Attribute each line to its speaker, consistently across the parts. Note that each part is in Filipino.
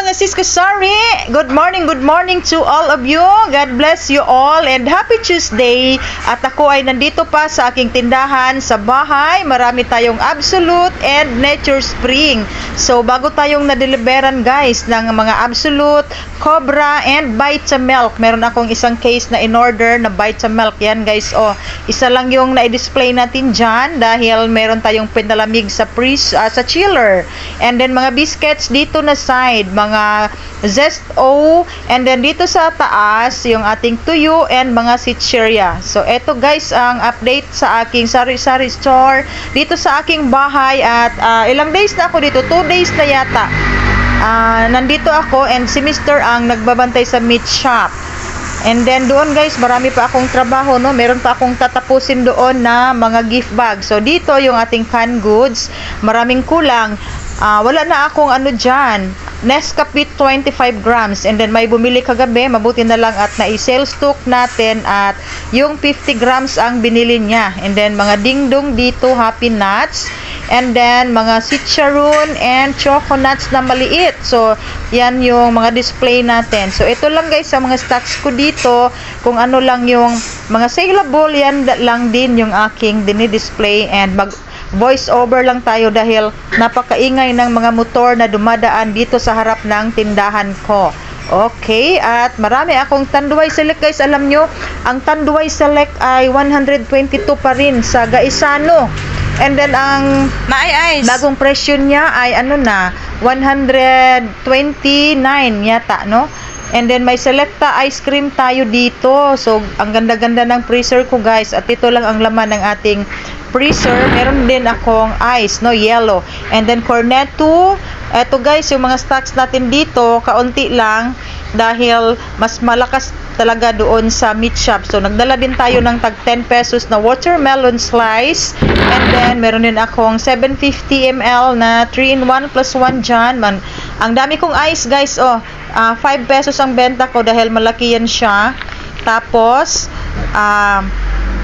Speaker 1: mga sis ko, sorry. Good morning to all of you. God bless you all and happy Tuesday. At ako ay nandito pa sa aking tindahan sa bahay. Marami tayong Absolute and Nature Spring. So bago tayong na-deliveran guys ng mga Absolute, Cobra and Vitamilk. Meron akong isang case na in-order na Vitamilk. Yan guys, oh. Isa lang yung na-display natin dyan dahil meron tayong pinalamig sa sa chiller. And then mga biscuits dito na side, mga Zesto, and then dito sa taas yung ating tuyo and mga sitcheria. So eto guys ang update sa aking sari-sari store dito sa aking bahay at ilang days na ako dito, 2 days na yata. Nandito ako and si Mr. ang nagbabantay sa meat shop. And then doon guys, marami pa akong trabaho, no? Meron pa akong tatapusin doon na mga gift bag. So dito yung ating canned goods, maraming kulang. Wala na akong ano dyan, Nescafe 25 grams. And then may bumili kagabi, mabuti na lang at na-sale stock natin at yung 50 grams ang binili niya. And then mga dingdong dito, Happy Nuts. And then mga sitcharoon and choco nuts na maliit. So yan yung mga display natin. So ito lang guys sa mga stocks ko dito. Kung ano lang yung mga saleable, yan lang din yung aking dinidisplay. And voice over lang tayo dahil napakaingay ng mga motor na dumadaan dito sa harap ng tindahan ko. Okay, at marami akong Tanduay Select guys. Alam nyo, ang Tanduay Select ay 122 pa rin sa Gaisano. And then ang bagong presyo niya ay ano na, 129 yata, no? And then may Selecta ice cream tayo dito. So ang ganda-ganda ng freezer ko guys. At ito lang ang laman ng ating freezer. Meron din akong ice, no, yellow. And then Cornetto. Eto guys, yung mga stocks natin dito, kaunti lang dahil mas malakas talaga doon sa meat shop. So nagdala din tayo ng tag 10 pesos na watermelon slice. And then meron din akong 750 ml na 3-in-1 plus 1 dyan. Ang dami kong ice guys, oh. 5 pesos ang benta ko dahil malaki yan siya. Tapos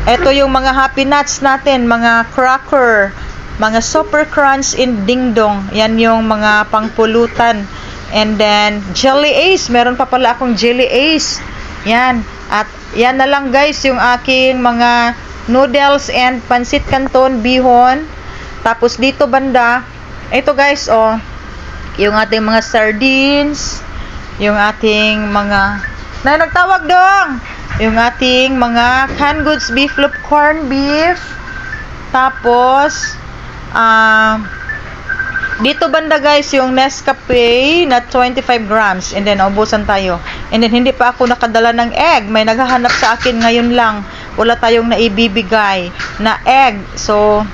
Speaker 1: eto yung mga Happy Nuts natin, mga cracker, mga Super Crunch in Dingdong. Yan yung mga pangpulutan. And then Jelly Ace, meron pa pala akong Jelly Ace. Yan. At yan na lang guys yung aking mga noodles and pansit canton bihon. Tapos dito banda, ito guys, oh, yung ating mga sardines, yung ating mga nagtawag dong, yung ating mga canned goods beef loaf corn beef. Tapos dito banda guys yung Nescafe na 25 grams. And then ubusan tayo. And then hindi pa ako nakadala ng egg. May naghahanap sa akin ngayon lang. Wala tayong naibibigay na egg. So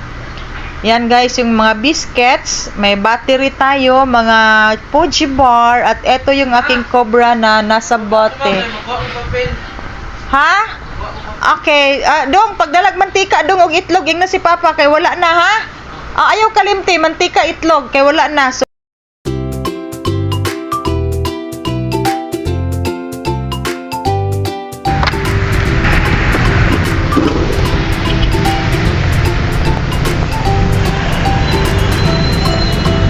Speaker 1: yan guys yung mga biscuits. May battery tayo, mga Fuji bar. At eto yung aking Cobra na nasa bote. Ha? Okay, dong pagdalag mantika dong og itlog ing na si Papa kay wala na ha. Ayaw kalimti mantika itlog kay wala na. So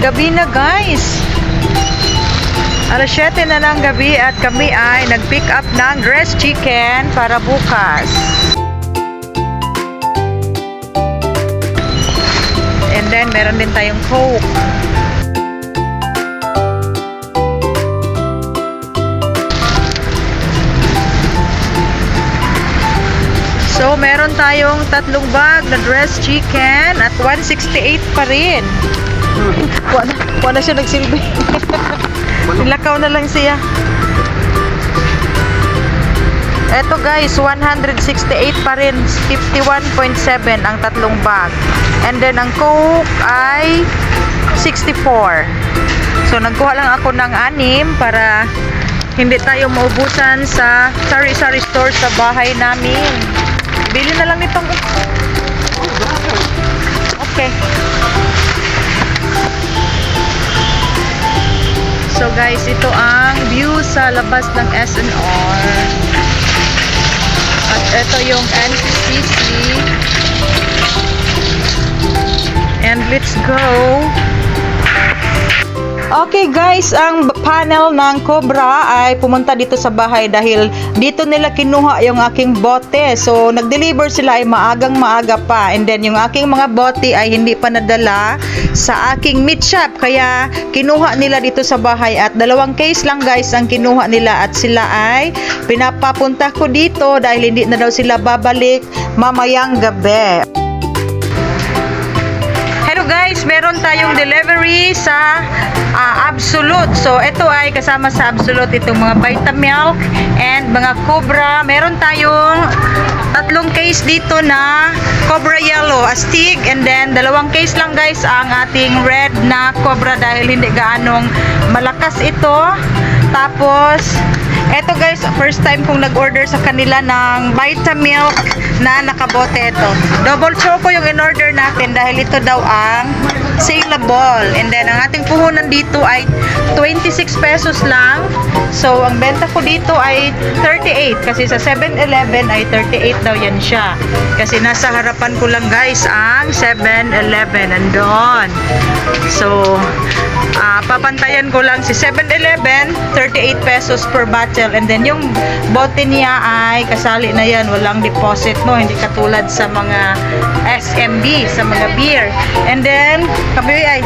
Speaker 1: gabi na guys. Alas 7 na ng gabi at kami ay nag-pick up ng dressed chicken para bukas. And then meron din tayong Coke. So meron tayong 3 bag na dressed chicken at 168 pa rin. Wala siya nagsilbi. Nilakaw na lang siya. Eto guys, 168 pa rin. 51.7 ang 3 bag. And then ang Coke ay 64. So nagkuha lang ako ng 6 para hindi tayo maubusan sa sari-sari store sa bahay namin. Bili na lang nitong. Okay. So guys, ito ang view sa labas ng SNR. At ito yung NCCC. And let's go. Okay guys, ang panel ng Cobra ay pumunta dito sa bahay dahil dito nila kinuha yung aking bote. So, nag-deliver sila ay maagang-maaga pa. And then, yung aking mga bote ay hindi pa nadala sa aking meat shop. Kaya, kinuha nila dito sa bahay at 2 case lang guys ang kinuha nila at sila ay pinapapunta ko dito dahil hindi na daw sila babalik mamayang gabi. Hello guys, meron tayong delivery sa Absolute. So, ito ay kasama sa Absolute itong mga Vitamilk and mga Cobra. Meron tayong 3 case dito na Cobra Yellow, astig, and then 2 case lang guys ang ating red na Cobra dahil hindi gaanong malakas ito. Tapos, eto guys, first time kong nag-order sa kanila ng Vitamilk na nakabote ito. Double choco yung in-order natin dahil ito daw ang saleable. And then, ang ating puhunan dito ay 26 pesos lang. So, ang benta ko dito ay 38 kasi sa 7-Eleven ay 38 daw yan siya. Kasi nasa harapan ko lang guys ang 7-Eleven. Andun. So, papantayan ko lang si 7-Eleven, 38 pesos per bottle. And then, yung bote niya ay kasali na yan. Walang deposit, no? Hindi katulad sa mga SMB, sa mga beer. And then, kami ay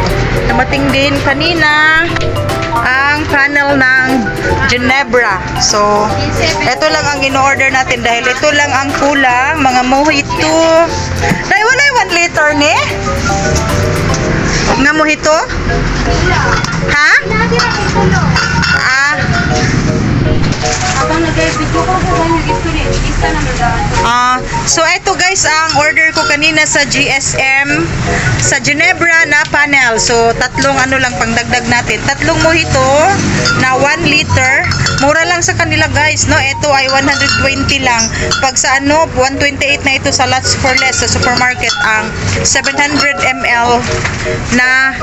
Speaker 1: dumating din kanina ang panel ng Ginebra. So, ito lang ang in-order natin dahil ito lang ang kulang. Mga mojito. Dahil wala yung 1 liter ni? Nga mojito? Ha? So ito guys ang order ko kanina sa GSM sa Ginebra na panel. So 3 ano lang pangdagdag natin. 3 mojito na 1 liter. Mura lang sa kanila guys, no? Ito ay 120 lang. Pag sa ano 128 na ito sa Lots for Less sa supermarket ang 700 ml na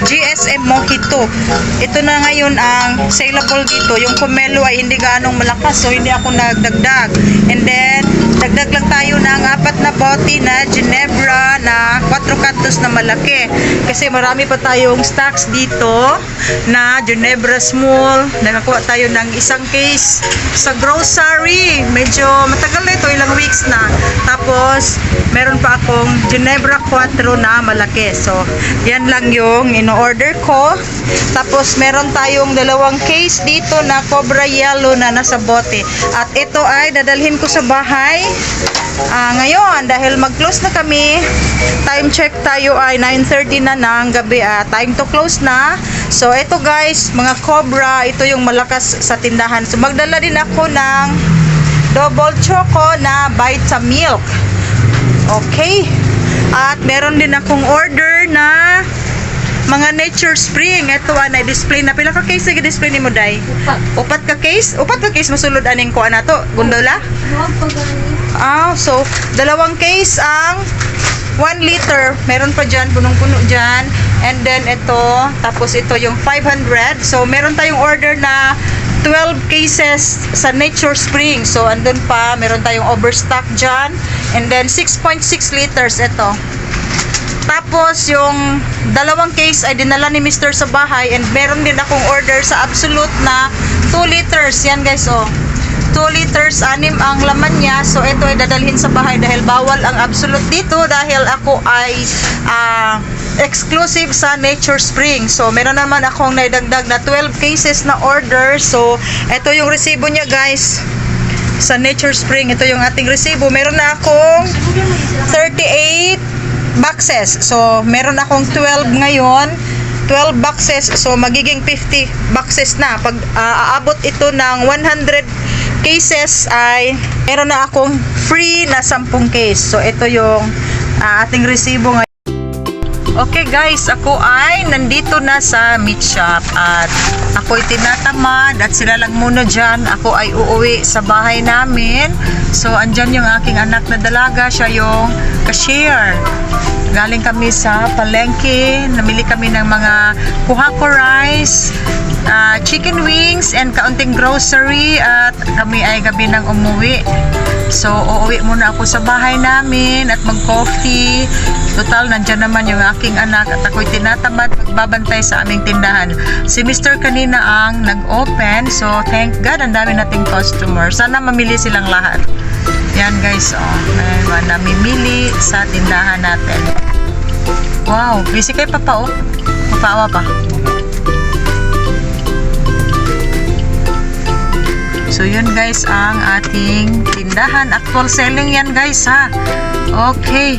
Speaker 1: GSM mojito. Ito na ngayon ang saleable dito. Yung pomelo ay hindi gaanong malakas so hindi ako nagdagdag. And then dagdag lang tayo ng 4 na bote na Ginebra na 4 cantos na malaki. Kasi marami pa tayong stocks dito na Ginebra small. Nakakuha tayo ng 1 case sa grocery. Medyo matagal na ito, ilang weeks na. Tapos meron pa akong Ginebra 4 na malaki. So yan lang yung in-order ko. Tapos meron tayong 2 case dito na Cobra Yellow na nasa bote. At ito ay dadalhin ko sa bahay ngayon dahil mag-close na kami. Time check tayo ay 9:30 na ng gabi. Time to close na. So ito guys, mga Cobra, ito yung malakas sa tindahan. So magdala din ako ng double choco na Vitamilk. Okay. At meron din akong order na mga Nature Spring. Ito na-display na. Pila ka case i-display ni mo, Day? Upat ka case? Upat ka case masulod aning ko na to? Gondola? So, 2 case ang 1 liter. Meron pa dyan, punong-puno dyan. And then, ito. Tapos, ito yung 500. So, meron tayong order na 12 cases sa Nature Spring. So, andun pa. Meron tayong overstock dyan. And then, 6.6 liters ito. Tapos, yung 2 case ay dinala ni Mr. sa bahay and meron din akong order sa Absolute na 2 liters. Yan guys, 2 liters, 6 ang laman niya. So, ito ay dadalhin sa bahay dahil bawal ang Absolute dito dahil ako ay exclusive sa Nature Spring. So, meron naman akong naidagdag na 12 cases na order. So, ito yung resibo niya guys. Sa Nature Spring, ito yung ating resibo. Meron na akong 38 boxes. So, meron akong 12 ngayon. 12 boxes. So, magiging 50 boxes na. Pag aabot ito ng 100 cases ay meron na akong free na 10 case. So, ito yung ating resibo ngayon. Okay guys, ako ay nandito na sa meat shop at ako'y tinatamad at sila lang muna dyan. Ako ay uuwi sa bahay namin. So, andyan yung aking anak na dalaga. Siya yung cashier. Galing kami sa palengke. Namili kami ng mga kuhako rice, chicken wings and kaunting grocery at kami ay gabi nang umuwi. So, uuwi muna ako sa bahay namin at mag-coffee. Total, nandyan naman yung aking anak at ako'y tinatamad magbabantay sa aming tindahan. Si Mr. kanina ang nag-open. So, thank God, ang dami nating customer. Sana mamili silang lahat. Yan guys, may namimili sa tindahan natin. Wow, busy kay Papa, Papaawa pa. So yun guys ang ating tindahan. Actual selling yan guys ha. Okay.